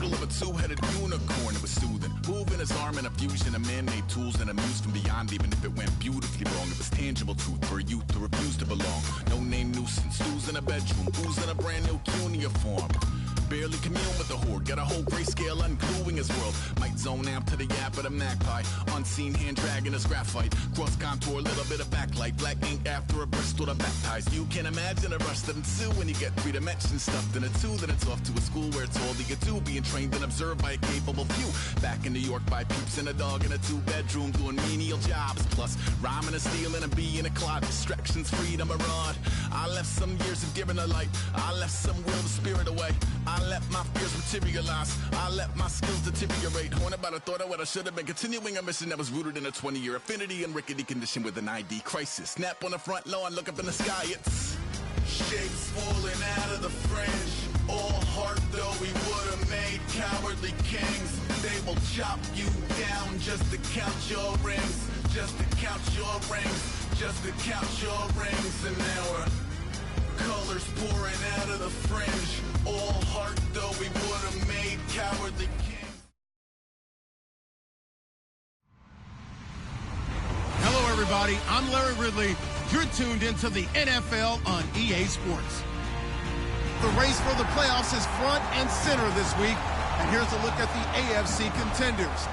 noodle of a two-headed unicorn. It was soothing, moving his arm in a fusion of man-made tools and amused from beyond. Even if it went beautifully wrong, it was tangible truth for a youth who refused to belong. No-name nuisance, who's in a bedroom, who's in a brand new cuneiform. Barely commune with the horde, got a whole grayscale ungluing his world. Might zone out to the yap of the magpie, unseen hand dragging his graphite. Cross contour, little bit of backlight, black ink after a Bristol to baptize. You can imagine a rush that ensue when you get 3 dimensions stuffed in a 2. Then it's off to a school where it's all that you do, being trained and observed by a capable few. Back in New York by peeps and a dog in a 2-bedroom doing menial jobs. Plus rhyming and stealing and being a clod, distractions, freedom, a rod. I left some years of giving a light, I left some will to spirit away. I let my fears materialize, I let my skills deteriorate. Haunted by the thought of what I should have been, continuing a mission that was rooted in a 20-year affinity and rickety condition with an ID crisis. Snap on the front lawn, look up in the sky, it's shapes falling out of the fringe. All heart though we would have made cowardly kings. They will chop you down just to count your rings, just to count your rings, just to count your rings. And now we're colors pouring out of the fringe. All heart though we would have made cowardly kings. Hello everybody, I'm Larry Ridley. You're tuned into the NFL on EA Sports. The race for the playoffs is front and center this week, and here's a look at the AFC contenders.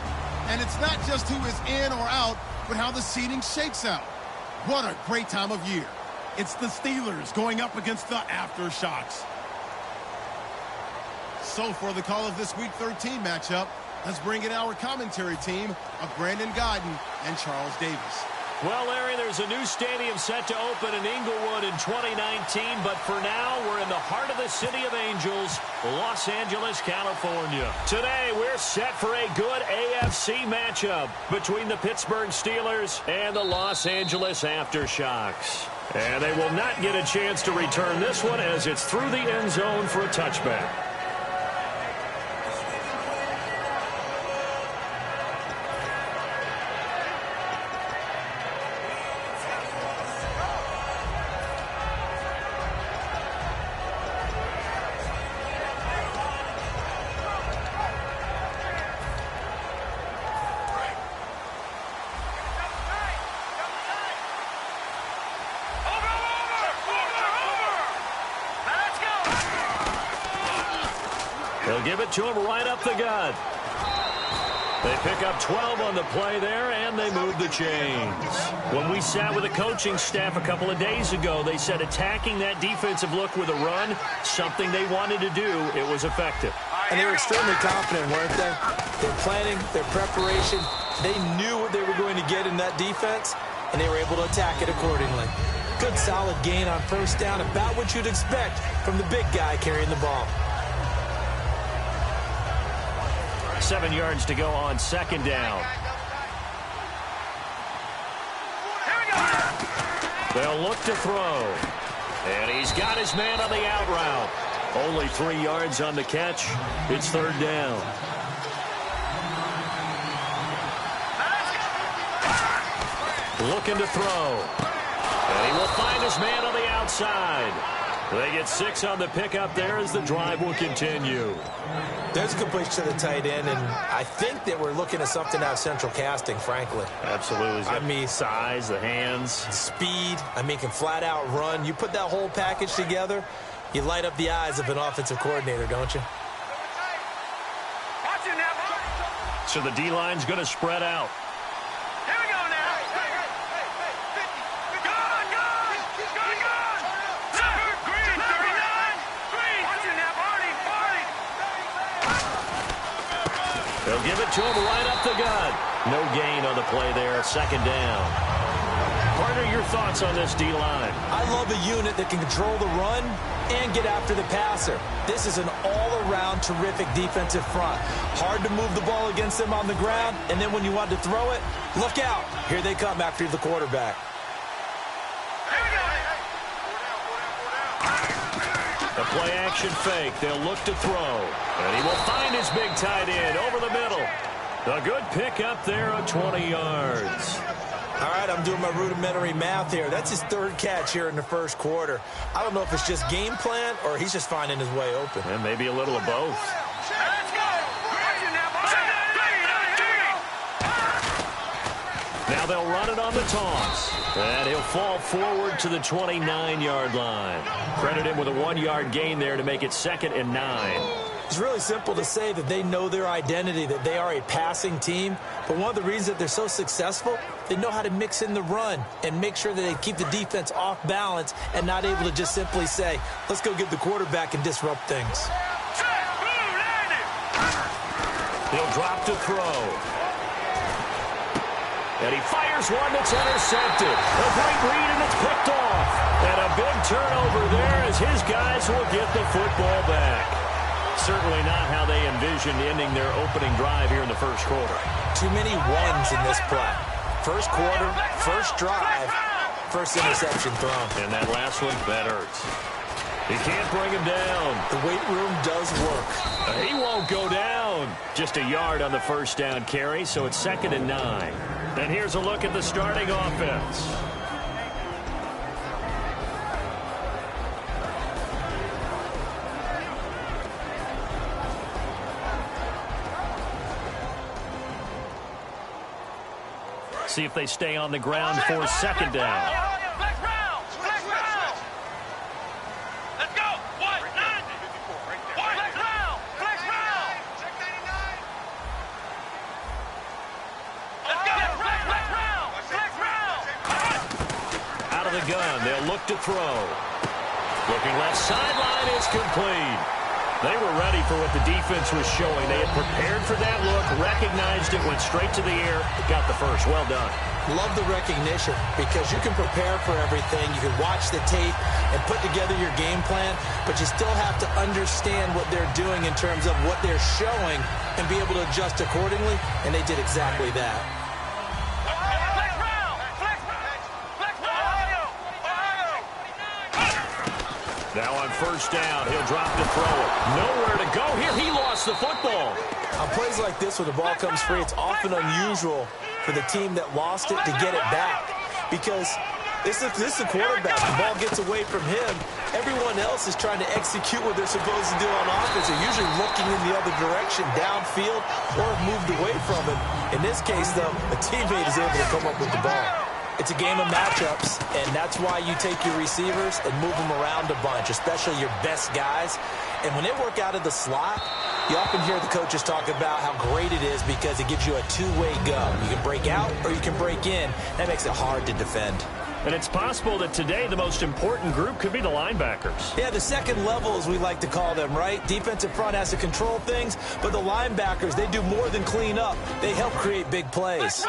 And it's not just who is in or out, but how the seeding shakes out. What a great time of year. It's the Steelers going up against the Aftershocks. So for the call of this Week 13 matchup, let's bring in our commentary team of Brandon Godden and Charles Davis. Well, Larry, there's a new stadium set to open in Inglewood in 2019, but for now, we're in the heart of the City of Angels, Los Angeles, California. Today, we're set for a good AFC matchup between the Pittsburgh Steelers and the Los Angeles Aftershocks. And they will not get a chance to return this one as it's through the end zone for a touchback. They'll give it to him right up the gut. They pick up 12 on the play there, and they move the chains. When we sat with the coaching staff a couple of days ago, they said attacking that defensive look with a run, something they wanted to do, it was effective. And they were extremely confident, weren't they? Their planning, their preparation, they knew what they were going to get in that defense, and they were able to attack it accordingly. Good solid gain on first down, about what you'd expect from the big guy carrying the ball. 7 yards to go on second down. They'll look to throw. And he's got his man on the out route. Only 3 yards on the catch. It's third down. Looking to throw. And he will find his man on the outside. They get 6 on the pickup there as the drive will continue. There's a completion to the tight end, and I think that we're looking at something out of central casting, frankly. Absolutely. I mean, size, the hands. Speed. I mean, can flat out run. You put that whole package together, you light up the eyes of an offensive coordinator, don't you? So the D-line's going to spread out. They'll give it to him right up the gut. No gain on the play there, second down. Partner, your thoughts on this D-line? I love a unit that can control the run and get after the passer. This is an all-around terrific defensive front. Hard to move the ball against them on the ground, and then when you want to throw it, look out. Here they come after the quarterback. The play-action fake. They'll look to throw. And he will find his big tight end over the middle. A good pick up there of 20 yards. All right, I'm doing my rudimentary math here. That's his third catch here in the first quarter. I don't know if it's just game plan or he's just finding his way open. And maybe a little of both. they'll run it on the toss. And he'll fall forward to the 29-yard line. Credit him with a 1-yard gain there to make it 2nd and 9. It's really simple to say that they know their identity, that they are a passing team. But one of the reasons that they're so successful, they know how to mix in the run and make sure that they keep the defense off balance and not able to just simply say, let's go get the quarterback and disrupt things. He'll drop to throw. And he fires one that's intercepted. A great read, and it's picked off. And a big turnover there as his guys will get the football back. Certainly not how they envisioned ending their opening drive here in the first quarter. Too many ones in this play. First quarter, first drive, first interception thrown. And that last one, that hurts. He can't bring him down. The weight room does work. He won't go down. Just a yard on the first down carry, so it's 2nd and 9. And here's a look at the starting offense. See if they stay on the ground for 2nd down. Out of the gun, they'll look to throw. Looking left sideline, is complete. They were ready for what the defense was showing. They had prepared for that look, recognized it, went straight to the air, got the first. Well done. Love the recognition because you can prepare for everything. You can watch the tape and put together your game plan, but you still have to understand what they're doing in terms of what they're showing and be able to adjust accordingly, and they did exactly that. Now on first down, he'll drop to throw it. Nowhere to go here. He lost the football. On plays like this, when the ball comes free, it's often unusual for the team that lost it to get it back. Because this is the quarterback. The ball gets away from him. Everyone else is trying to execute what they're supposed to do on offense. They're usually looking in the other direction, downfield, or have moved away from it. In this case, though, a teammate is able to come up with the ball. It's a game of matchups, and that's why you take your receivers and move them around a bunch, especially your best guys. And when they work out of the slot, you often hear the coaches talk about how great it is because it gives you a two-way go. You can break out or you can break in. That makes it hard to defend. And it's possible that today the most important group could be the linebackers. Yeah, the second level, as we like to call them, right? Defensive front has to control things, but the linebackers, they do more than clean up. They help create big plays.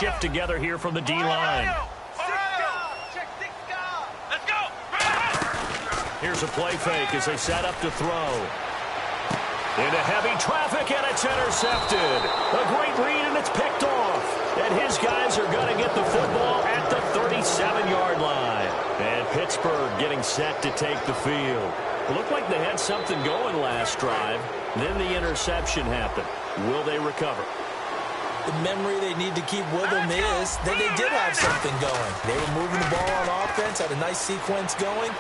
Shift together here from the D-line. Here's a play fake as they set up to throw. Into heavy traffic, and it's intercepted. A great read, and it's picked off. And his guys are going to get the football at the 37-yard line. And Pittsburgh getting set to take the field. It looked like they had something going last drive. Then the interception happened. Will they recover? The memory they need to keep with them is that they did have something going. They were moving the ball on offense, had a nice sequence going.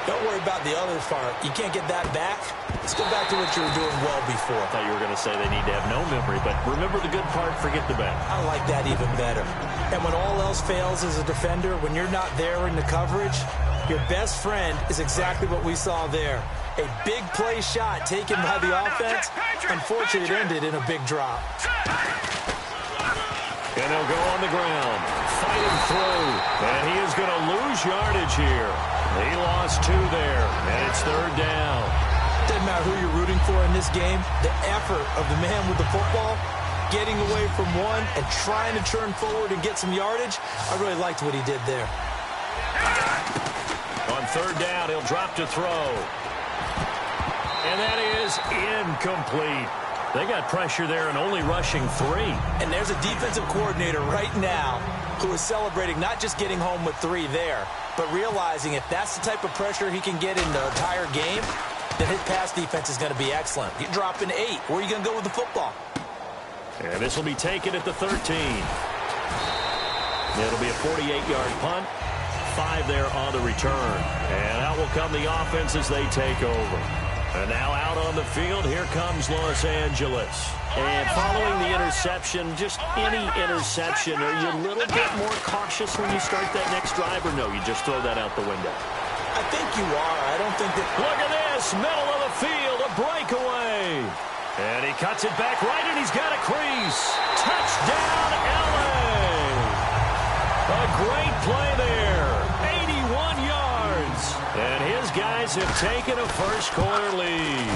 Don't worry about the other part. You can't get that back. Let's go back to what you were doing well before. I thought you were going to say they need to have no memory, but remember the good part, forget the bad. I like that even better. And when all else fails as a defender, when you're not there in the coverage, your best friend is exactly what we saw there. A big play shot taken by the offense. Unfortunately, it ended in a big drop. And they'll go on the ground, fighting through, and he is going to lose yardage here. He lost 2 there, and it's 3rd down. Doesn't matter who you're rooting for in this game. The effort of the man with the football, getting away from one and trying to turn forward and get some yardage, I really liked what he did there. On 3rd down, he'll drop to throw. And that is incomplete. They got pressure there and only rushing 3. And there's a defensive coordinator right now who is celebrating not just getting home with 3 there, but realizing if that's the type of pressure he can get in the entire game, then his pass defense is going to be excellent. You're dropping 8. Where are you going to go with the football? And this will be taken at the 13. It'll be a 48-yard punt. 5 there on the return. And out will come the offense as they take over. And now out on the field, here comes Los Angeles. And following the interception, just any interception, are you a little bit more cautious when you start that next drive, or no, you just throw that out the window? I think you are. I don't think that... Look at this, middle of the field, a breakaway. And he cuts it back right, and he's got a crease. Touchdown, L.A. A great play there. 81 yards. And his guys have taken a first-quarter lead.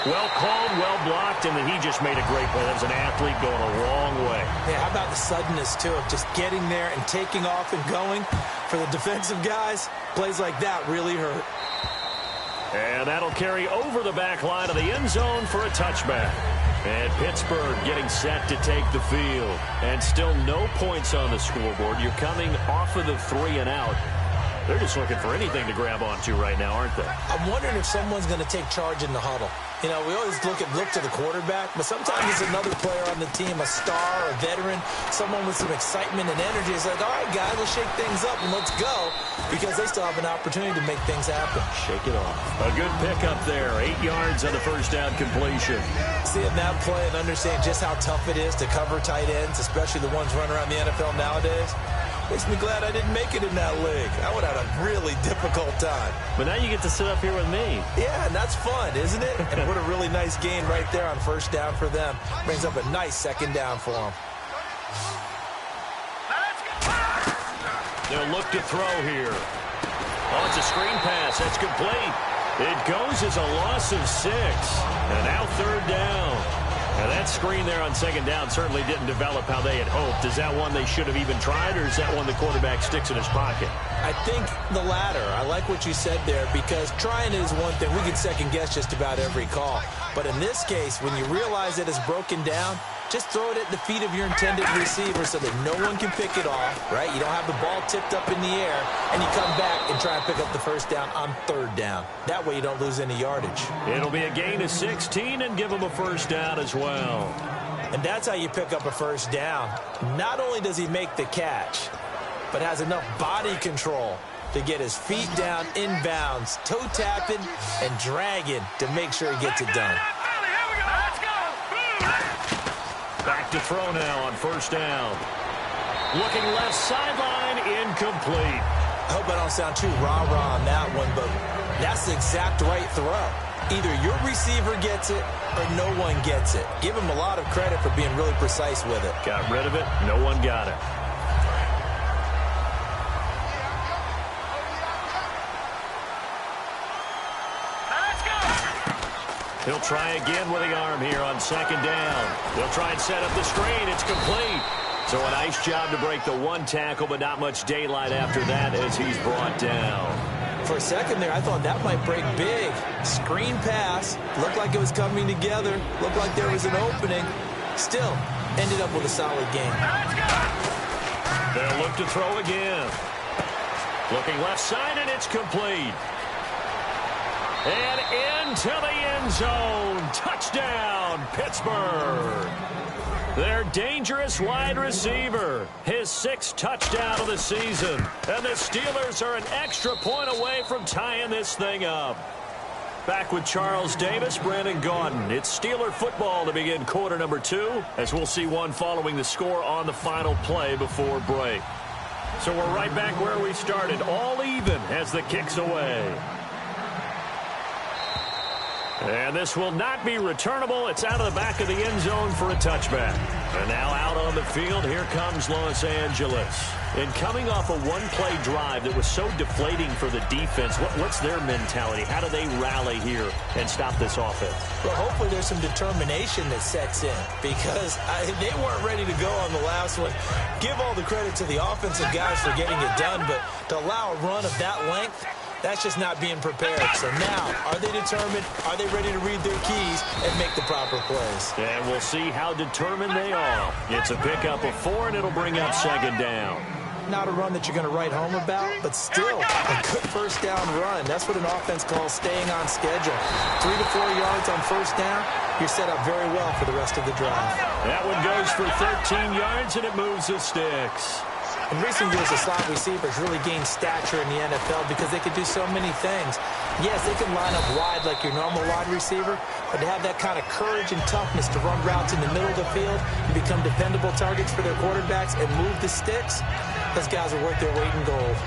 Well called, well blocked, and then he just made a great play. That was an athlete going a long way. Yeah, how about the suddenness, too, of just getting there and taking off and going? For the defensive guys, plays like that really hurt. And that'll carry over the back line of the end zone for a touchback. And Pittsburgh getting set to take the field. And still no points on the scoreboard. You're coming off of the 3 and out. They're just looking for anything to grab onto right now, aren't they? I'm wondering if someone's going to take charge in the huddle. You know, we always look to the quarterback, but sometimes it's another player on the team, a star, a veteran, someone with some excitement and energy. It's like, all right, guys, let's shake things up and let's go, because they still have an opportunity to make things happen. Shake it off. A good pickup there. 8 yards on the first down completion. Seeing that play and understanding just how tough it is to cover tight ends, especially the ones running around the NFL nowadays, makes me glad I didn't make it in that league. I would have had a really difficult time. But now you get to sit up here with me. Yeah, and that's fun, isn't it? And what a really nice gain right there on first down for them. Brings up a nice second down for them. They'll look to throw here. Oh, it's a screen pass. That's complete. It goes as a loss of 6. And now third down. Now, that screen there on second down certainly didn't develop how they had hoped. Is that one they should have even tried, or is that one the quarterback sticks in his pocket? I think the latter. I like what you said there, because trying is one thing. We can second-guess just about every call. But in this case, when you realize that it's broken down, just throw it at the feet of your intended receiver so that no one can pick it off, right? You don't have the ball tipped up in the air, and you come back and try and pick up the first down on third down. That way you don't lose any yardage. It'll be a gain of 16 and give them a first down as well. And that's how you pick up a first down. Not only does he make the catch, but has enough body control to get his feet down inbounds, toe tapping and dragging to make sure he gets it done. Back to throw now on first down. Looking left sideline, incomplete. I hope I don't sound too rah-rah on that one, but that's the exact right throw. Either your receiver gets it or no one gets it. Give him a lot of credit for being really precise with it. Got rid of it. No one got it. He'll try again with the arm here on second down. They'll try and set up the screen. It's complete. So a nice job to break the one tackle, but not much daylight after that as he's brought down. For a second there, I thought that might break big. Screen pass. Looked like it was coming together. Looked like there was an opening. Still, ended up with a solid game. They'll look to throw again. Looking left side, and it's complete. And into the end zone. Touchdown, Pittsburgh. Their dangerous wide receiver. His 6th touchdown of the season. And the Steelers are an extra point away from tying this thing up. Back with Charles Davis, Brandon Gaudin. It's Steeler football to begin quarter number 2, as we'll see one following the score on the final play before break. So we're right back where we started, all even as the kick's away. And this will not be returnable. It's out of the back of the end zone for a touchback. And now out on the field, here comes Los Angeles. And coming off a one-play drive that was so deflating for the defense, what's their mentality? How do they rally here and stop this offense? Well, hopefully there's some determination that sets in, because they weren't ready to go on the last one. Give all the credit to the offensive guys for getting it done, but to allow a run of that length, that's just not being prepared. So now, are they determined? Are they ready to read their keys and make the proper plays? And we'll see how determined they are. It's a pickup of 4, and it'll bring up second down. Not a run that you're going to write home about, but still a good first down run. That's what an offense calls staying on schedule. 3 to 4 yards on first down, you're set up very well for the rest of the drive. That one goes for 13 yards, and it moves the sticks. In recent years, the slot receivers really gained stature in the NFL because they could do so many things. Yes, they can line up wide like your normal wide receiver, but to have that kind of courage and toughness to run routes in the middle of the field and become dependable targets for their quarterbacks and move the sticks, those guys are worth their weight in gold.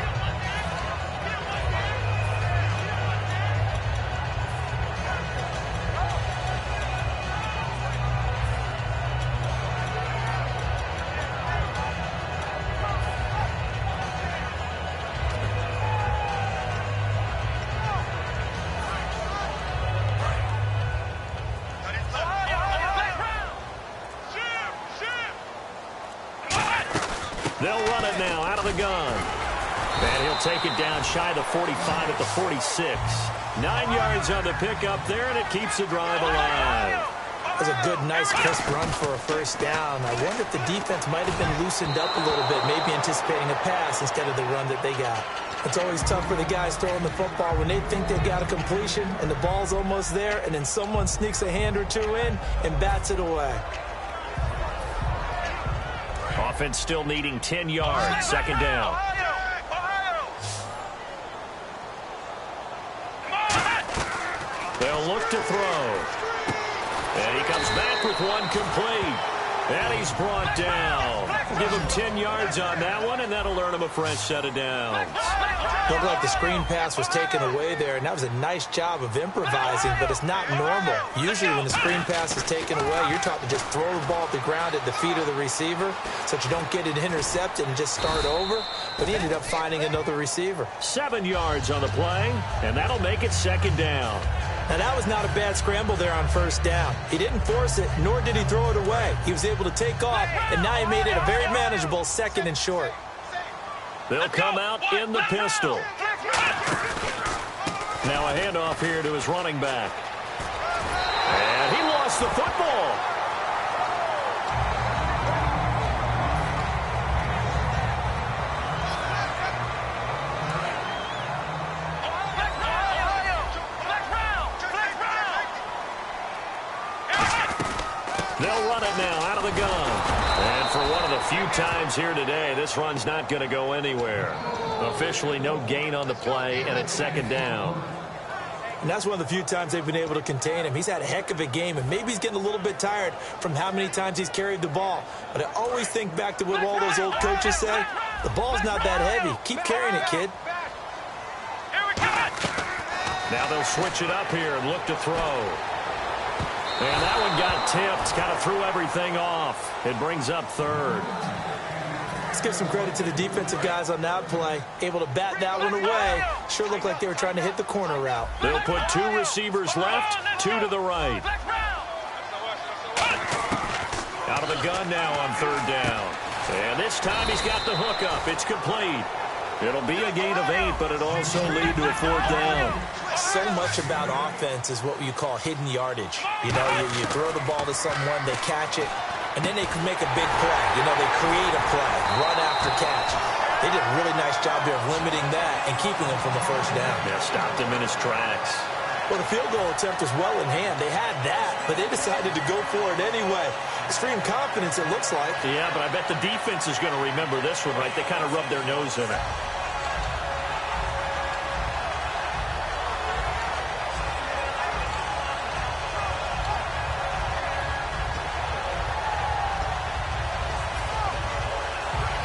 They'll run it now out of the gun. And he'll take it down shy of the 45 at the 46. 9 yards on the pickup there, and it keeps the drive alive. That was a good, nice, crisp run for a first down. I wonder if the defense might have been loosened up a little bit, maybe anticipating a pass instead of the run that they got. It's always tough for the guys throwing the football when they think they've got a completion and the ball's almost there, and then someone sneaks a hand or two in and bats it away. Offense still needing 10 yards. Second down. They'll look to throw. And he comes back with one complete. And he's brought down. Give him 10 yards on that one, and that'll earn him a fresh set of downs. Looked like the screen pass was taken away there, and that was a nice job of improvising, but it's not normal. Usually when the screen pass is taken away, you're taught to just throw the ball at the ground at the feet of the receiver so that you don't get it intercepted and just start over. But he ended up finding another receiver. 7 yards on the play, and that'll make it second down. Now, that was not a bad scramble there on first down. He didn't force it, nor did he throw it away. He was able to take off, and now he made it a very manageable second and short. They'll come out in the pistol. Now a handoff here to his running back. And he lost the football. They'll run it now out of the gun. And for one of the few times here today, this run's not going to go anywhere. Officially no gain on the play, and it's second down. And that's one of the few times they've been able to contain him. He's had a heck of a game, and maybe he's getting a little bit tired from how many times he's carried the ball. But I always think back to what all those old coaches say. The ball's not that heavy. Keep carrying it, kid. Now they'll switch it up here and look to throw. And that one got tipped, kind of threw everything off. It brings up third. Let's give some credit to the defensive guys on that play. Able to bat that one away. Sure looked like they were trying to hit the corner route. They'll put 2 receivers left, 2 to the right. Out of the gun now on third down. And this time he's got the hookup. It's complete. It'll be a gain of 8, but it'll also lead to a fourth down. So much about offense is what you call hidden yardage. You know, you throw the ball to someone, they catch it, and then they can make a big play. You know, they create a play, run after catch. They did a really nice job there of limiting that and keeping him from the first down. Yeah, stopped him in his tracks. Well, the field goal attempt was well in hand. They had that, but they decided to go for it anyway. Extreme confidence, it looks like. Yeah, but I bet the defense is going to remember this one, right? They kind of rubbed their nose in it.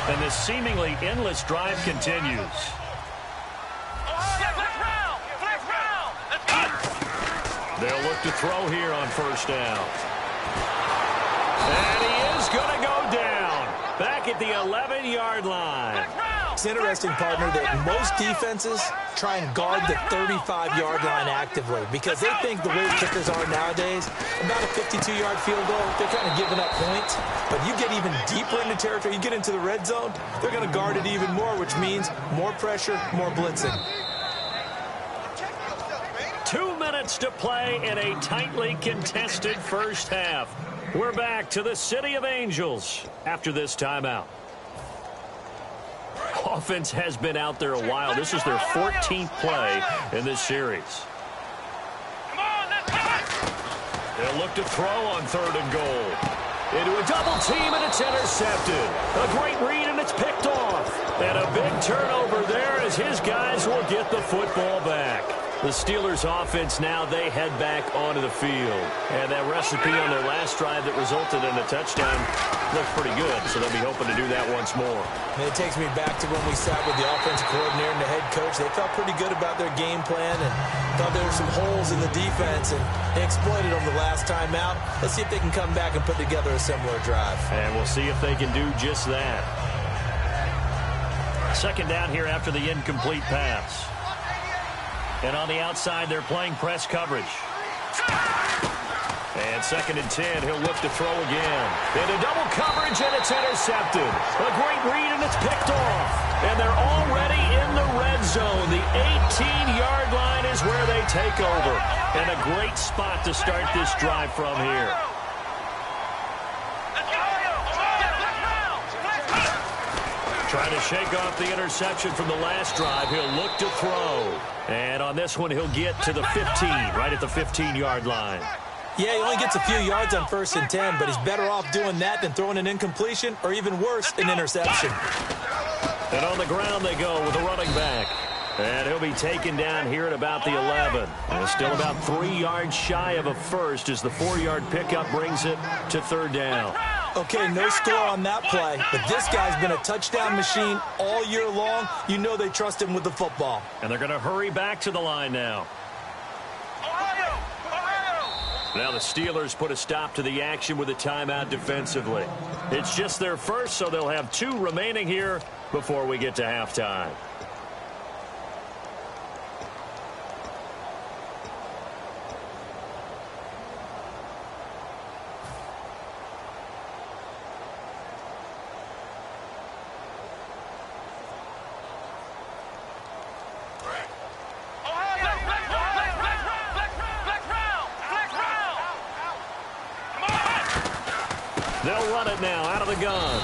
And this seemingly endless drive continues. They'll look to throw here on first down. And he is going to go down. Back at the 11-yard line. It's interesting, partner, that most defenses try and guard the 35-yard line actively because they think the way kickers are nowadays, about a 52-yard field goal, they're kind of giving up points. But you get even deeper into territory, you get into the red zone, they're going to guard it even more, which means more pressure, more blitzing. 2 minutes to play in a tightly contested first half. We're back to the City of Angels after this timeout. Offense has been out there a while. This is their 14th play in this series. They'll look to throw on third and goal. Into a double team, and it's intercepted. A great read, and it's picked off. And a big turnover there as his guys will get the football back. The Steelers offense now, they head back onto the field. And that recipe on their last drive that resulted in a touchdown looked pretty good, so they'll be hoping to do that once more. And it takes me back to when we sat with the offensive coordinator and the head coach. They felt pretty good about their game plan and thought there were some holes in the defense, and they exploited them the last time out. Let's see if they can come back and put together a similar drive. And we'll see if they can do just that. Second down here after the incomplete pass. And on the outside, they're playing press coverage. And 2nd and 10, he'll look to throw again. Into double coverage, and it's intercepted. A great read, and it's picked off. And they're already in the red zone. The 18-yard line is where they take over. And a great spot to start this drive from here. Trying to shake off the interception from the last drive. He'll look to throw. And on this one, he'll get to the 15, right at the 15-yard line. Yeah, he only gets a few yards on 1st and 10, but he's better off doing that than throwing an incompletion or even worse, an interception. And on the ground they go with a running back. And he'll be taken down here at about the 11. And still about 3 yards shy of a first as the 4-yard pickup brings it to 3rd down. Okay, no score on that play, but this guy's been a touchdown machine all year long. You know they trust him with the football. And they're going to hurry back to the line now. Now the Steelers put a stop to the action with a timeout defensively. It's just their first, so they'll have 2 remaining here before we get to halftime. They'll run it now out of the gun.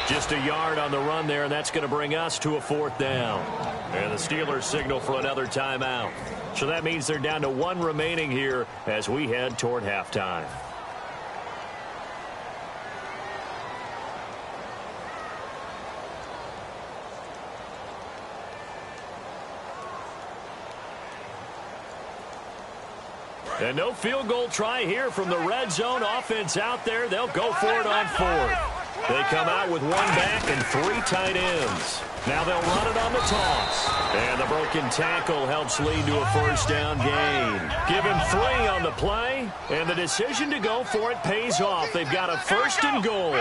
Just a yard on the run there, and that's going to bring us to a 4th down. And the Steelers signal for another timeout. So that means they're down to 1 remaining here as we head toward halftime. And no field goal try here from the red zone offense out there. They'll go for it on 4th. They come out with 1 back and 3 tight ends. Now they'll run it on the toss. And the broken tackle helps lead to a 1st down gain. Give him 3 on the play, and the decision to go for it pays off. They've got a 1st and goal.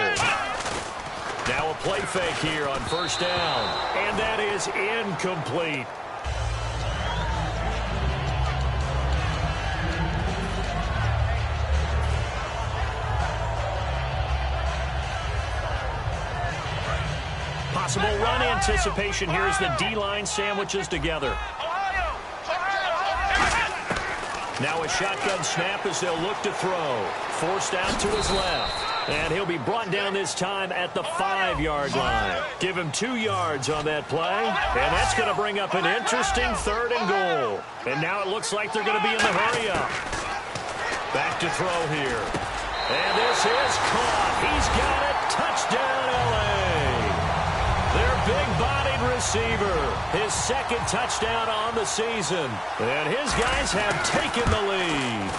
Now a play fake here on 1st down, and that is incomplete. Possible run anticipation here as the D-line sandwiches together. Now a shotgun snap as they'll look to throw. Forced out to his left. And he'll be brought down this time at the 5-yard line. Give him 2 yards on that play. And that's going to bring up an interesting 3rd and goal. And now it looks like they're going to be in the hurry-up. Back to throw here. And this is caught. He's got it. Touchdown, L.A. Their big-bodied receiver, his 2nd touchdown on the season. And his guys have taken the lead.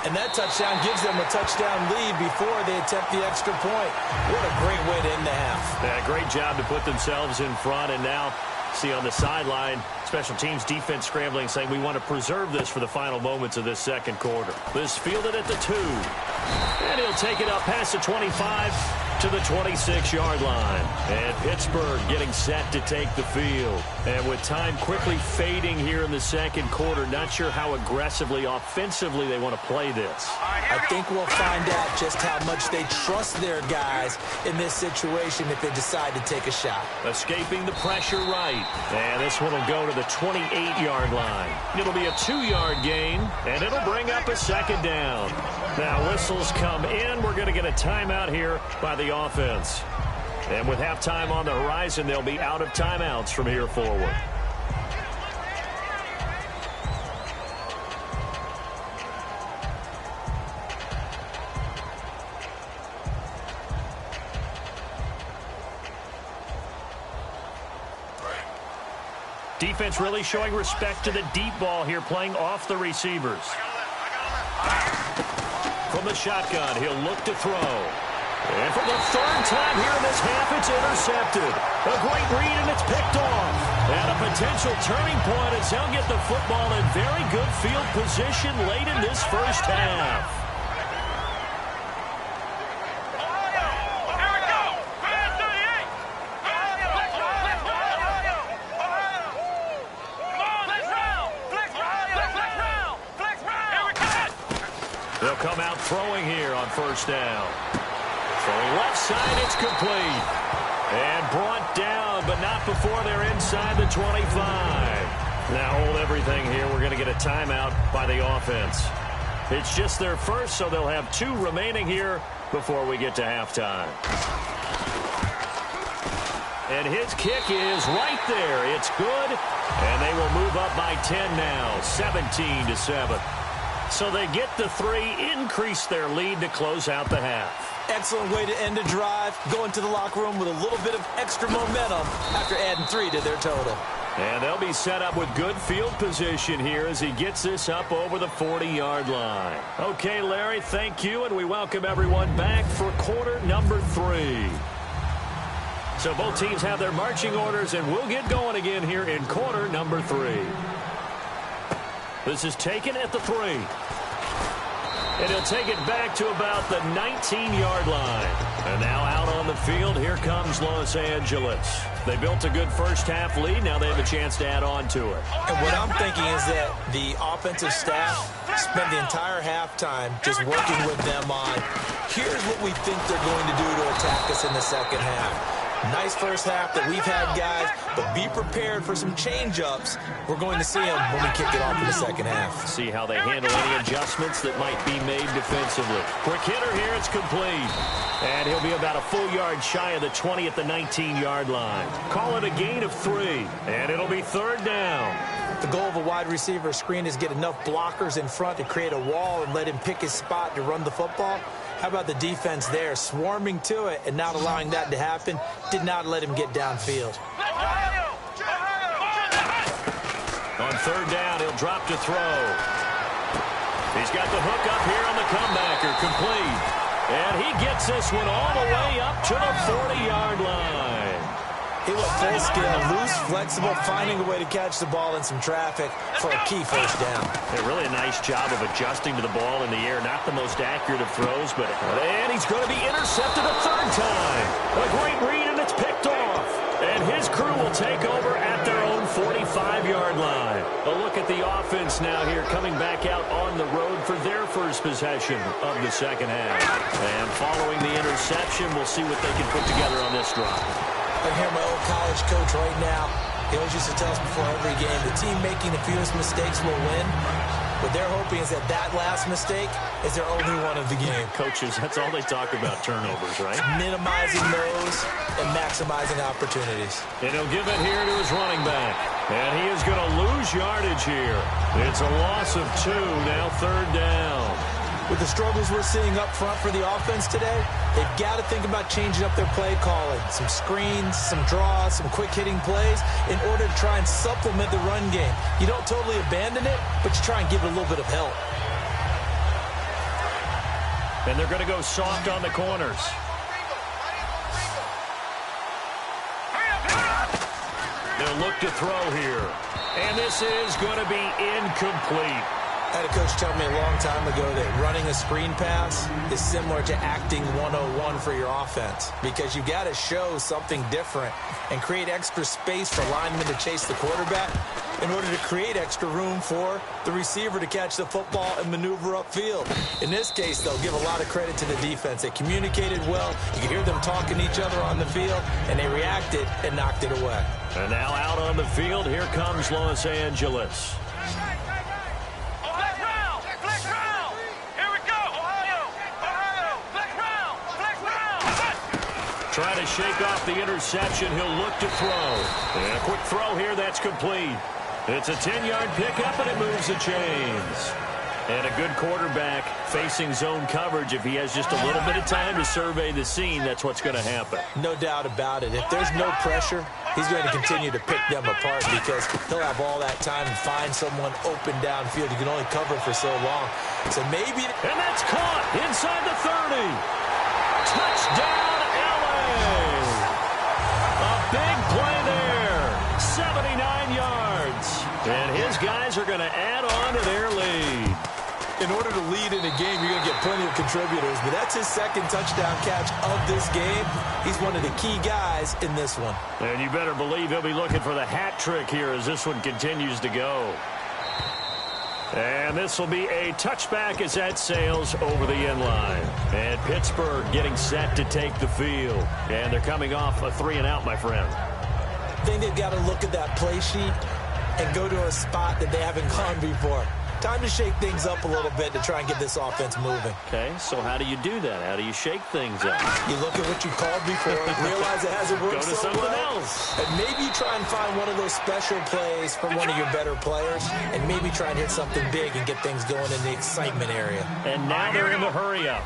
And that touchdown gives them a touchdown lead before they attempt the extra point. What a great way to end the half. Yeah, great job to put themselves in front. And now, see on the sideline, special teams defense scrambling, saying we want to preserve this for the final moments of this 2nd quarter. This fielded at the 2. And he'll take it up past the 25 to the 26-yard line. And Pittsburgh getting set to take the field. And with time quickly fading here in the 2nd quarter, not sure how aggressively, offensively they want to play this. I think we'll find out just how much they trust their guys in this situation if they decide to take a shot. Escaping the pressure right. And this one will go to the 28-yard line. It'll be a 2-yard gain, and it'll bring up a 2nd down. Now whistles come in. We're going to get a timeout here by the offense. And with halftime on the horizon, they'll be out of timeouts from here forward. Defense really showing respect to the deep ball here, playing off the receivers. From the shotgun, he'll look to throw. And for the third time here in this half, it's intercepted. A great read, and it's picked off. And a potential turning point as he'll get the football in very good field position late in this first half. They'll come out throwing here on first down. Throwing left side, it's complete. And brought down, but not before they're inside the 25. Now hold everything here. We're going to get a timeout by the offense. It's just their first, so they'll have 2 remaining here before we get to halftime. And his kick is right there. It's good, and they will move up by 10 now, 17-7. So they get the 3, increase their lead to close out the half. Excellent way to end a drive, going to the locker room with a little bit of extra momentum after adding 3 to their total. And they'll be set up with good field position here as he gets this up over the 40-yard line. Okay, Larry, thank you, and we welcome everyone back for quarter number 3. So both teams have their marching orders, and we'll get going again here in quarter number 3. This is taken at the 3. And he'll take it back to about the 19-yard line. And now out on the field, here comes Los Angeles. They built a good first-half lead. Now they have a chance to add on to it. And what I'm thinking is that the offensive staff spent the entire halftime just working with them on, here's what we think they're going to do to attack us in the second half. Nice first half that we've had, guys, but be prepared for some change-ups. We're going to see them when we kick it off in the second half. See how they handle any adjustments that might be made defensively. Quick hitter here, it's complete. And he'll be about a full yard shy of the 20 at the 19-yard line. Call it a gain of 3, and it'll be third down. The goal of a wide receiver screen is get enough blockers in front to create a wall and let him pick his spot to run the football. How about the defense there, swarming to it and not allowing that to happen? Did not let him get downfield. On third down, he'll drop to throw. He's got the hook up here on the comebacker, complete. And he gets this one all the way up to the 40-yard line. He went full scale, loose, flexible, finding a way to catch the ball in some traffic for a key first down. Yeah, really a nice job of adjusting to the ball in the air. Not the most accurate of throws, but and he's going to be intercepted a third time. A great read, and it's picked off. And his crew will take over at their own 45-yard line. A look at the offense now here, coming back out on the road for their first possession of the second half. And following the interception, we'll see what they can put together on this drive. I hear my old college coach right now. He always used to tell us before every game, the team making the fewest mistakes will win. What they're hoping is that that last mistake is their only one of the game. Coaches, that's all they talk about, turnovers, right? Minimizing those and maximizing opportunities. And he'll give it here to his running back. And he is going to lose yardage here. It's a loss of 2, now third down. With the struggles we're seeing up front for the offense today, they've got to think about changing up their play calling. Some screens, some draws, some quick-hitting plays in order to try and supplement the run game. You don't totally abandon it, but you try and give it a little bit of help. And they're going to go soft on the corners. They'll look to throw here. And this is going to be incomplete. I had a coach tell me a long time ago that running a screen pass is similar to acting 101 for your offense, because you got to show something different and create extra space for linemen to chase the quarterback in order to create extra room for the receiver to catch the football and maneuver upfield. In this case, they'll give a lot of credit to the defense. They communicated well. You could hear them talking to each other on the field, and they reacted and knocked it away. And now out on the field, here comes Los Angeles. Trying to shake off the interception. He'll look to throw. And a quick throw here. That's complete. It's a 10-yard pickup, and it moves the chains. And a good quarterback facing zone coverage, if he has just a little bit of time to survey the scene, that's what's going to happen. No doubt about it. If there's no pressure, he's going to continue to pick them apart because he'll have all that time to find someone open downfield. You can only cover for so long. So maybe... And that's caught inside the 30. Touchdown, LA. A big play there. 79 yards. And his guys are going to add on to their lead. In order to lead in a game, you're going to get plenty of contributors, but that's his second touchdown catch of this game. He's one of the key guys in this one. And you better believe he'll be looking for the hat trick here as this one continues to go. And this will be a touchback as that sails over the end line. And Pittsburgh getting set to take the field. And they're coming off a 3-and-out, my friend. I think they've got to look at that play sheet and go to a spot that they haven't gone before. Time to shake things up a little bit to try and get this offense moving. Okay, so how do you do that? How do you shake things up? You look at what you called before, realize it hasn't worked Go to so something well, else. and maybe try and find one of those special plays from one of your better players, and maybe try and hit something big and get things going in the excitement area. And now they're in the hurry up.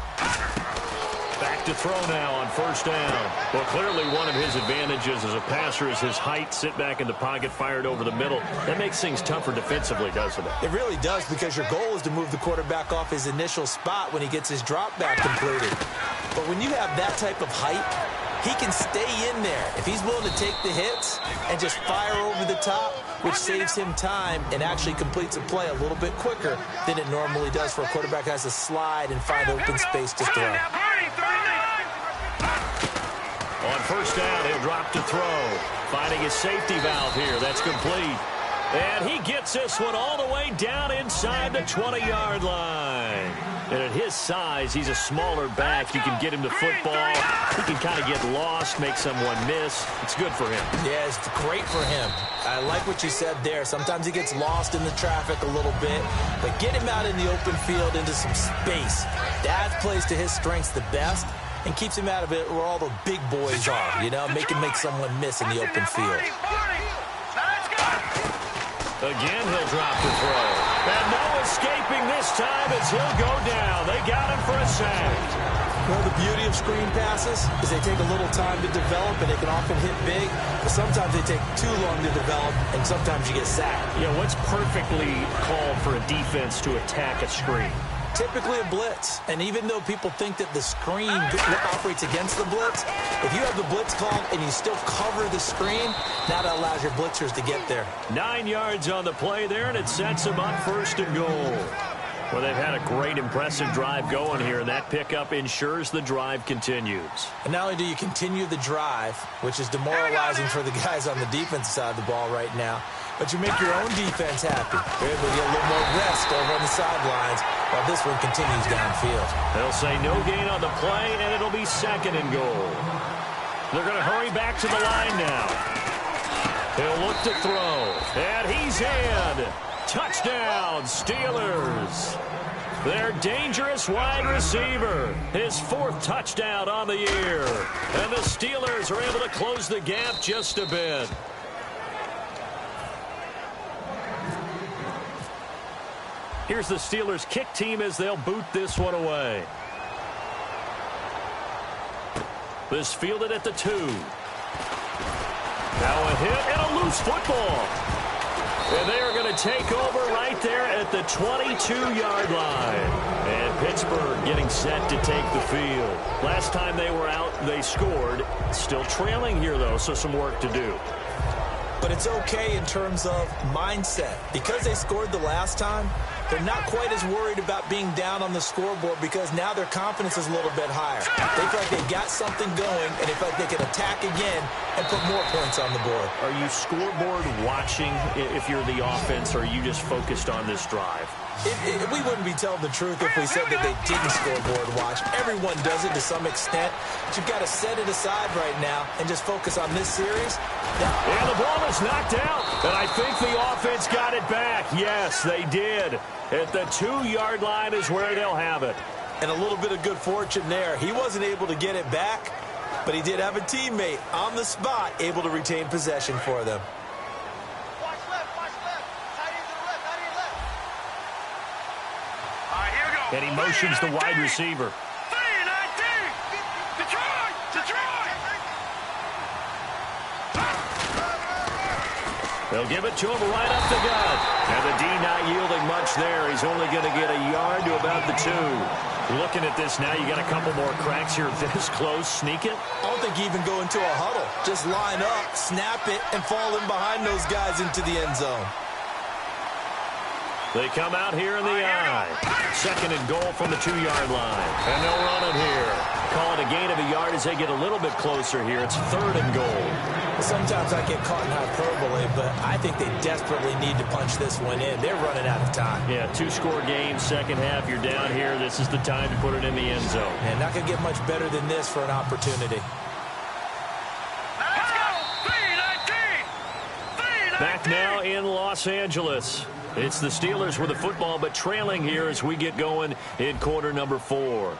Back to throw now on first down. Well, clearly one of his advantages as a passer is his height. Sit back in the pocket, fired over the middle. That makes things tougher defensively, doesn't it? It really does, because your goal is to move the quarterback off his initial spot when he gets his drop back completed. But when you have that type of height, he can stay in there. If he's willing to take the hits and just fire over the top, which saves him time and actually completes a play a little bit quicker than it normally does for a quarterback who has to slide and find open space to throw. On first down, he'll drop to throw. Finding his safety valve here. That's complete. And he gets this one all the way down inside the 20-yard line. And at his size, he's a smaller back. You can get him to football. He can kind of get lost, make someone miss. It's good for him. Yeah, it's great for him. I like what you said there. Sometimes he gets lost in the traffic a little bit, but get him out in the open field into some space. That plays to his strengths the best and keeps him out of it where all the big boys are, you know, make someone miss in the open field. Again, he'll drop to throw. And no escaping this time as he'll go down. They got him for a sack. Well, the beauty of screen passes is they take a little time to develop, and they can often hit big, but sometimes they take too long to develop, and sometimes you get sacked. Yeah, what's perfectly called for a defense to attack a screen? Typically a blitz, and even though people think that the screen operates against the blitz, if you have the blitz called and you still cover the screen, that allows your blitzers to get there. 9 yards on the play there, and it sets them up first and goal. Well, they've had a great, impressive drive going here, and that pickup ensures the drive continues. And not only do you continue the drive, which is demoralizing for the guys on the defensive side of the ball right now, but you make your own defense happy. You're able to get a little more rest over on the sidelines while this one continues downfield. They'll say no gain on the play, and it'll be second and goal. They're going to hurry back to the line now. He'll look to throw, and he's in. Touchdown, Steelers. Their dangerous wide receiver. His fourth touchdown on the year. And the Steelers are able to close the gap just a bit. Here's the Steelers kick team as they'll boot this one away. This fielded at the 2. Now a hit and a loose football. And they are going to take over right there at the 22-yard line. And Pittsburgh getting set to take the field. Last time they were out, they scored. Still trailing here, though, so some work to do. But it's okay in terms of mindset. Because they scored the last time, they're not quite as worried about being down on the scoreboard because now their confidence is a little bit higher. They feel like they've got something going, and they feel like they can attack again and put more points on the board. Are you scoreboard watching if you're the offense, or are you just focused on this drive? We wouldn't be telling the truth if we said that they didn't scoreboard watch. Everyone does it to some extent, but you've got to set it aside right now and just focus on this series. And the ball is knocked out, and I think the offense got it back. Yes, they did. At the 2-yard line is where they'll have it. And a little bit of good fortune there. He wasn't able to get it back, but he did have a teammate on the spot able to retain possession for them. All right, here we go. And he motions the wide receiver. They'll give it to him right up the gut. And the D not yielding much there. He's only going to get a yard to about the 2. Looking at this now, you got a couple more cracks here this close. Sneak it. I don't think you even go into a huddle. Just line up, snap it, and fall in behind those guys into the end zone. They come out here in the eye. 2nd and goal from the 2-yard line. And they'll run it here. Call it a gain of a yard as they get a little bit closer here. It's 3rd and goal. Sometimes I get caught in hyperbole, but I think they desperately need to punch this one in. They're running out of time. Yeah, 2-score game, second half. You're down here. This is the time to put it in the end zone. And not going to get much better than this for an opportunity. Back now in Los Angeles. It's the Steelers with the football, but trailing here as we get going in quarter number 4.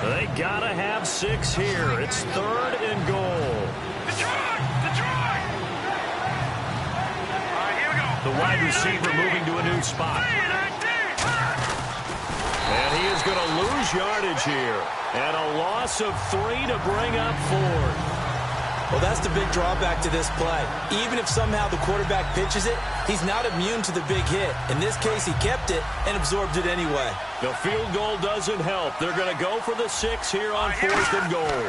They gotta have 6 here. It's 3rd and goal. Detroit! All right, here we go. The wide receiver moving to a new spot. And he is going to lose yardage here. And a loss of 3 to bring up 4. Well, that's the big drawback to this play. Even if somehow the quarterback pitches it, he's not immune to the big hit. In this case, he kept it and absorbed it anyway. The field goal doesn't help. They're going to go for the 6 here on 4th and goal.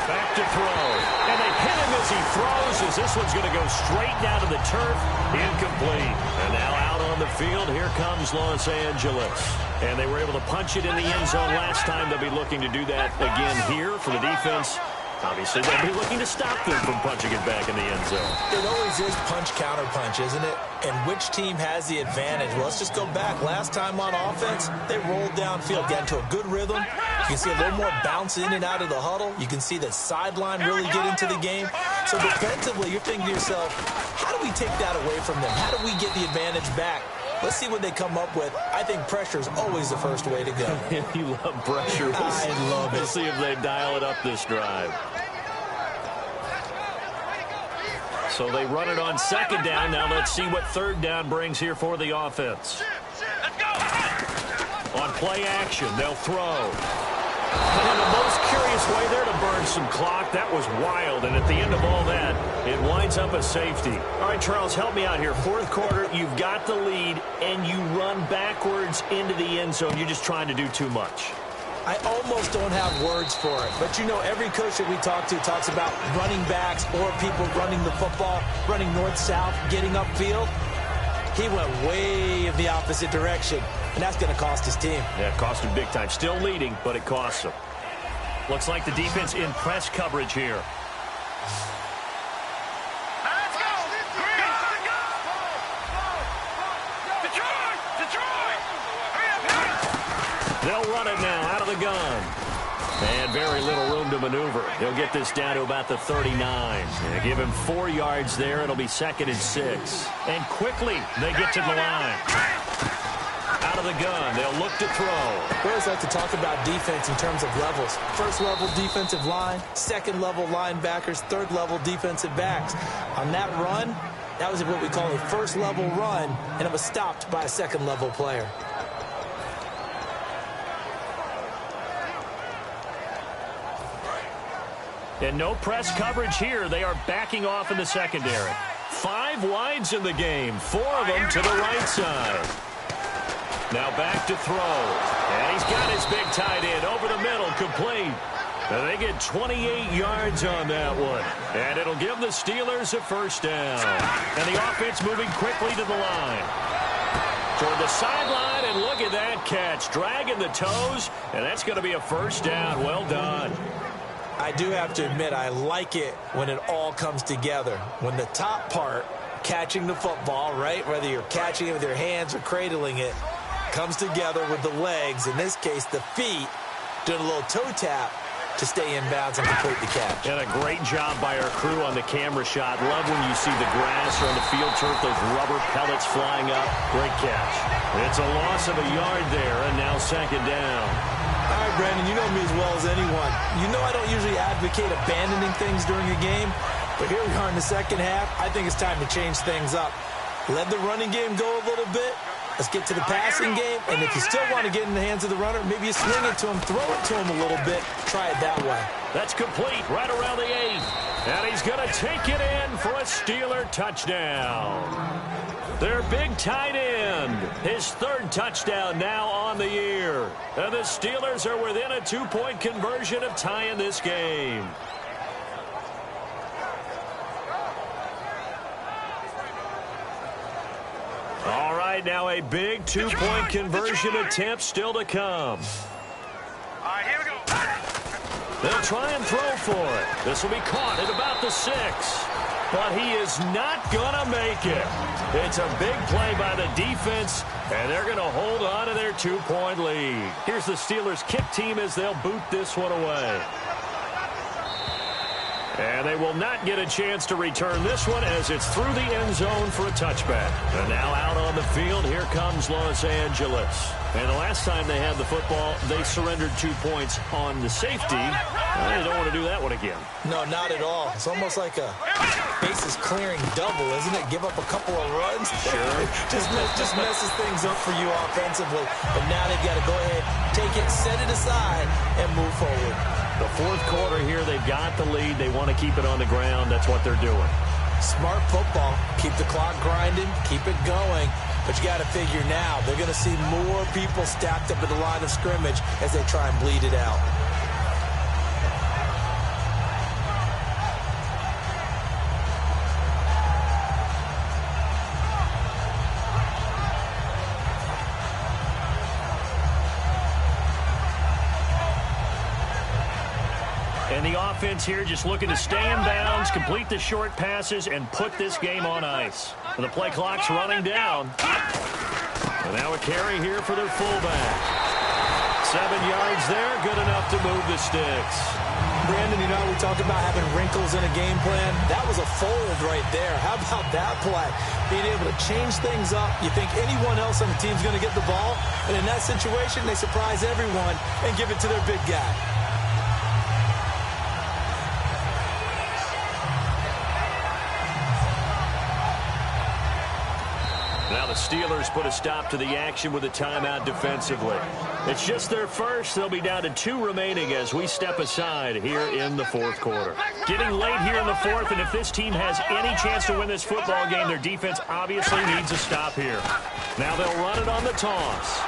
Back to throw. And they hit him as he throws, as this one's going to go straight down to the turf. Incomplete. And now out on the field, here comes Los Angeles. And they were able to punch it in the end zone last time. They'll be looking to do that again here for the defense. Obviously, they'll be looking to stop them from punching it back in the end zone. It always is punch-counter-punch, isn't it? And which team has the advantage? Well, let's just go back. Last time on offense, they rolled downfield, got into a good rhythm. You can see a little more bounce in and out of the huddle. You can see the sideline really get into the game. So defensively, you're thinking to yourself, how do we take that away from them? How do we get the advantage back? Let's see what they come up with. I think pressure is always the first way to go. You love pressure. I love it. We'll see if they dial it up this drive. So they run it on 2nd down. Now let's see what 3rd down brings here for the offense. On play action, they'll throw. And in the most curious way there to burn some clock. That was wild. And at the end of all that, it winds up a safety. All right, Charles, help me out here. 4th quarter, you've got the lead, and you run backwards into the end zone. You're just trying to do too much. I almost don't have words for it. But, you know, every coach that we talk to talks about running backs or people running the football, running north-south, getting upfield. He went way in the opposite direction, and that's going to cost his team. Yeah, it cost him big time. Still leading, but it costs him. Looks like the defense in press coverage here. Let's go! Detroit! They'll run it now out of the gun. And very little room to maneuver. They'll get this down to about the 39. They give him 4 yards there. It'll be 2nd and 6. And quickly, they get to the line. Out of the gun, they'll look to throw. We always like to talk about defense in terms of levels. 1st level defensive line, 2nd level linebackers, 3rd level defensive backs. On that run, that was what we call a 1st level run, and it was stopped by a 2nd level player. And no press coverage here. They are backing off in the secondary. 5 wides in the game, 4 of them to the right side. Now back to throw. And he's got his big tight end over the middle, complete. And they get 28 yards on that one. And it'll give the Steelers a 1st down. And the offense moving quickly to the line. Toward the sideline, and look at that catch. Dragging the toes, and that's going to be a 1st down. Well done. I do have to admit, I like it when it all comes together. When the top part, catching the football, right, whether you're catching it with your hands or cradling it, comes together with the legs, in this case the feet, doing a little toe tap to stay in bounds and complete the catch. And a great job by our crew on the camera shot. Love when you see the grass or on the field turf, those rubber pellets flying up. Great catch. It's a loss of a yard there, and now 2nd down. All right, Brandon, you know me as well as anyone. You know I don't usually advocate abandoning things during a game, but here we are in the 2nd half. I think it's time to change things up. Let the running game go a little bit, Let's get to the passing game, and if you still want to get in the hands of the runner, maybe you swing it to him, throw it to him a little bit, try it that way. That's complete right around the 8. And he's going to take it in for a Steeler touchdown. Their big tight end, his 3rd touchdown now on the year. And the Steelers are within a 2-point conversion of tying this game. All right, now a big 2-point conversion attempt still to come. All right, here we go. They'll try and throw for it. This will be caught at about the 6. But he is not going to make it. It's a big play by the defense, and they're going to hold on to their 2-point lead. Here's the Steelers' kick team as they'll boot this one away. And they will not get a chance to return this one as it's through the end zone for a touchback. And now out on the field, here comes Los Angeles. And the last time they had the football, they surrendered 2 points on the safety. Well, they don't want to do that one again. No, not at all. It's almost like a bases clearing double, isn't it? Give up a couple of runs. Sure. just messes things up for you offensively. But now they've got to go ahead, take it, set it aside, and move forward. The 4th quarter here, they've got the lead. They want to keep it on the ground. That's what they're doing. Smart football. Keep the clock grinding. Keep it going. But you got to figure now, they're going to see more people stacked up at the line of scrimmage as they try and bleed it out. And the offense here just looking to stay in bounds, complete the short passes, and put this game on ice. And the play clock's running down. And now a carry here for their fullback. 7 yards there, good enough to move the sticks. Brandon, you know, we talk about having wrinkles in a game plan. That was a fold right there. How about that play? Being able to change things up. You think anyone else on the team's going to get the ball, and in that situation, they surprise everyone and give it to their big guy. Now the Steelers put a stop to the action with a timeout defensively. It's just their first. They'll be down to 2 remaining as we step aside here in the 4th quarter. Getting late here in the 4th, and if this team has any chance to win this football game, their defense obviously needs a stop here. Now they'll run it on the toss.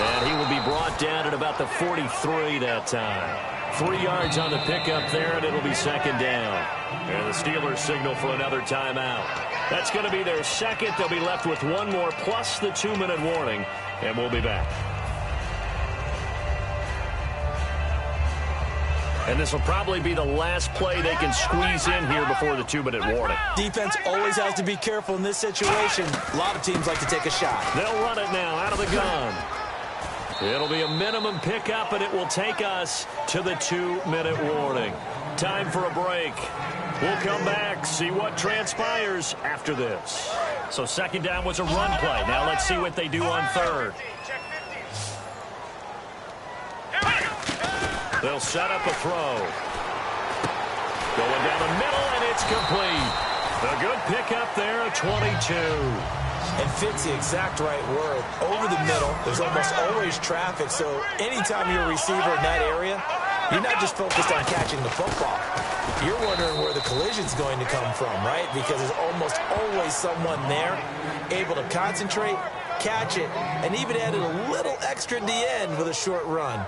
And he will be brought down at about the 43 that time. 3 yards on the pickup there, and it'll be 2nd down. And the Steelers signal for another timeout. That's going to be their 2nd. They'll be left with 1 more plus the 2-minute warning, and we'll be back. And this will probably be the last play they can squeeze in here before the 2-minute warning. Defense always has to be careful in this situation. A lot of teams like to take a shot. They'll run it now out of the gun. It'll be a minimum pickup, and it will take us to the 2-minute warning. Time for a break. We'll come back, see what transpires after this. So 2nd down was a run play. Now let's see what they do on 3rd. They'll set up a throw. Going down the middle, and it's complete. A good pickup there, a 22. And fits the exact right word. Over the middle, there's almost always traffic, so anytime you're a receiver in that area, you're not just focused on catching the football. You're wondering where the collision's going to come from, right? Because there's almost always someone there able to concentrate, catch it, and even added a little extra at the end with a short run.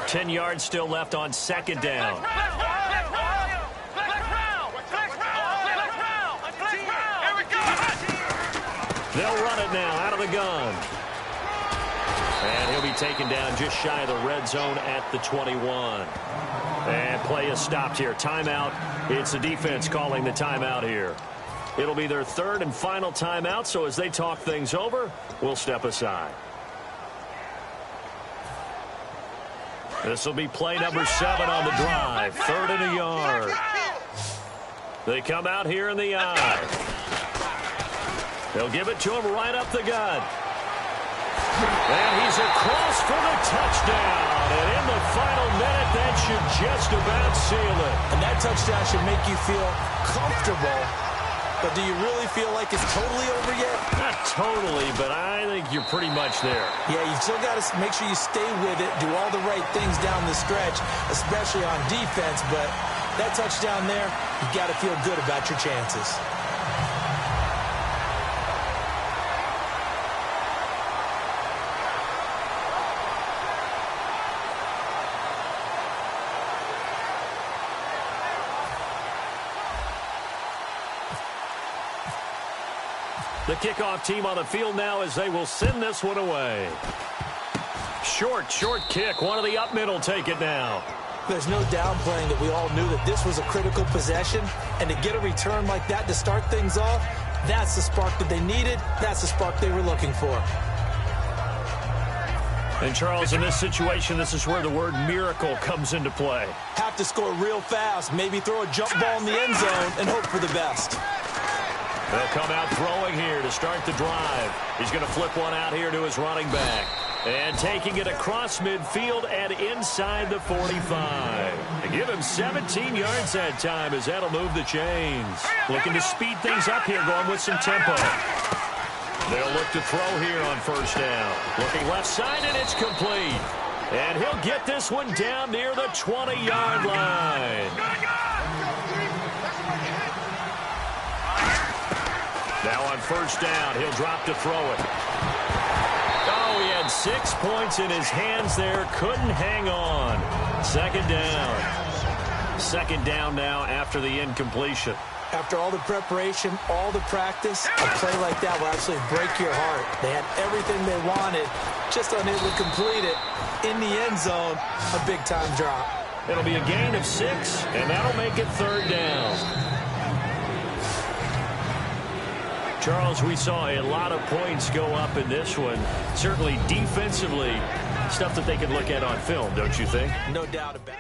Ten yards still left on 2nd down. They'll run it now out of the gun. And he'll be taken down just shy of the red zone at the 21. And play is stopped here. Timeout. It's the defense calling the timeout here. It'll be their 3rd and final timeout, so as they talk things over, we'll step aside. This will be play number 7 on the drive. 3rd and a yard. They come out here in the eye. They'll give it to him right up the gut. And he's across for the touchdown. And in the final minute, that should just about seal it. And that touchdown should make you feel comfortable. But do you really feel like it's totally over yet? Not totally, but I think you're pretty much there. Yeah, you still got to make sure you stay with it, do all the right things down the stretch, especially on defense. But that touchdown there, you got to feel good about your chances. The kickoff team on the field now as they will send this one away. Short kick. One of the up middle take it now. There's no downplaying that we all knew that this was a critical possession. And to get a return like that to start things off, that's the spark that they needed. That's the spark they were looking for. And, Charles, in this situation, this is where the word miracle comes into play. Have to score real fast, maybe throw a jump ball in the end zone, and hope for the best. They'll come out throwing here to start the drive. He's going to flip one out here to his running back. And taking it across midfield and inside the 45. They give him 17 yards that time as that'll move the chains. Looking to speed things up here, going with some tempo. They'll look to throw here on first down. Looking left side, and it's complete. And he'll get this one down near the 20-yard line. Now on first down, he'll drop to throw it. Oh, he had 6 points in his hands there. Couldn't hang on. Second down. Second down now after the incompletion. After all the preparation, all the practice, a play like that will absolutely break your heart. They had everything they wanted, just unable to complete it. In the end zone, a big-time drop. It'll be a gain of 6, and that'll make it third down. Charles, we saw a lot of points go up in this one. Certainly defensively, stuff that they could look at on film, don't you think? No doubt about it.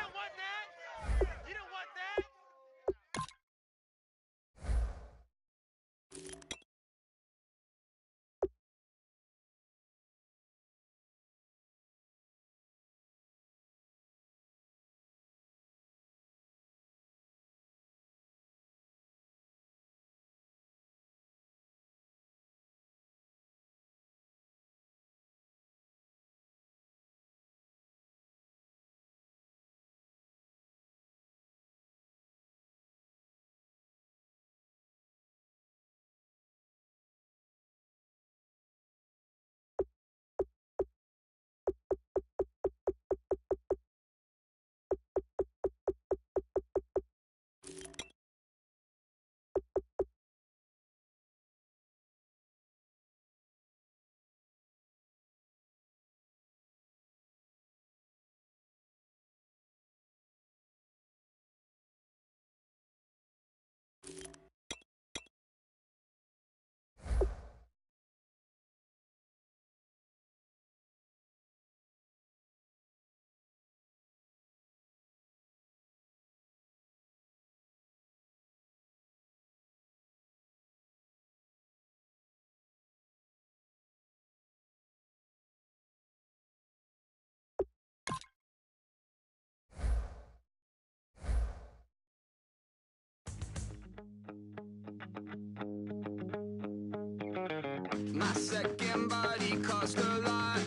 My second body cost a lot.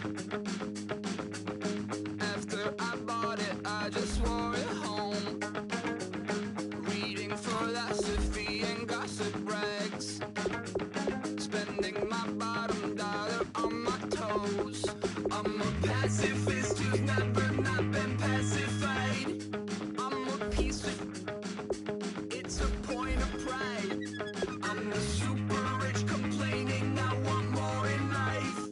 After I bought it, I just wore it home. Reading philosophy and gossip rags. Spending my bottom dollar on my toes. I'm a pacifist who's never not been pacified. I'm a piece of... It's a point of pride. I'm the super rich complaining I want more in life.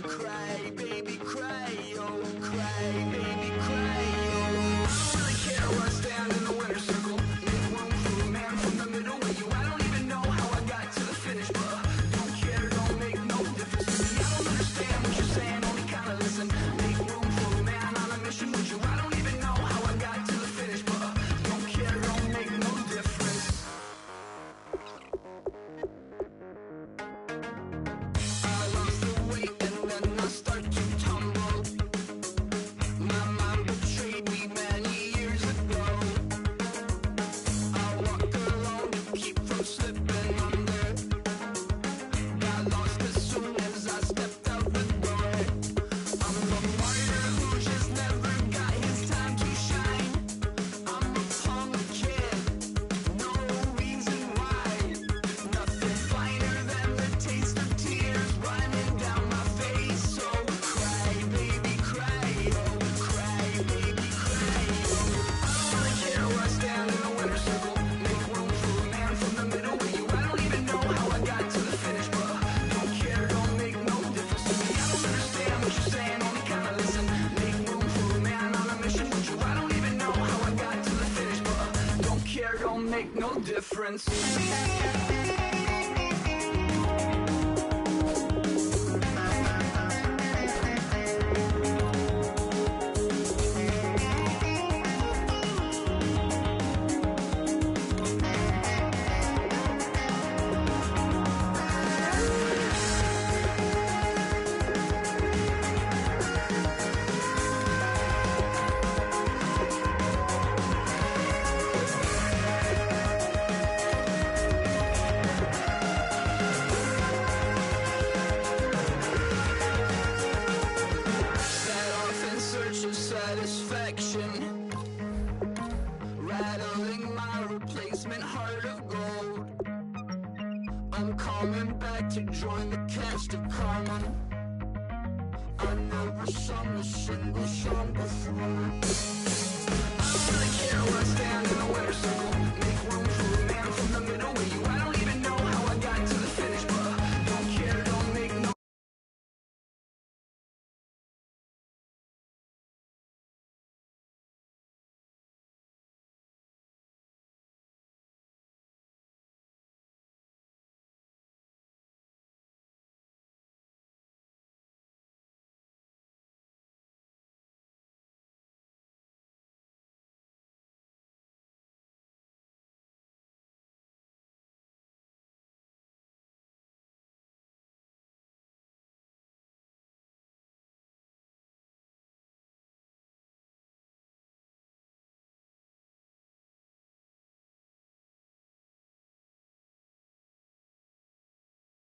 Cry, baby, make no difference. Rattling my replacement heart of gold. I'm coming back to join the cast of Karma. I never sung a single song before. I don't really care where I stand in the winter circle.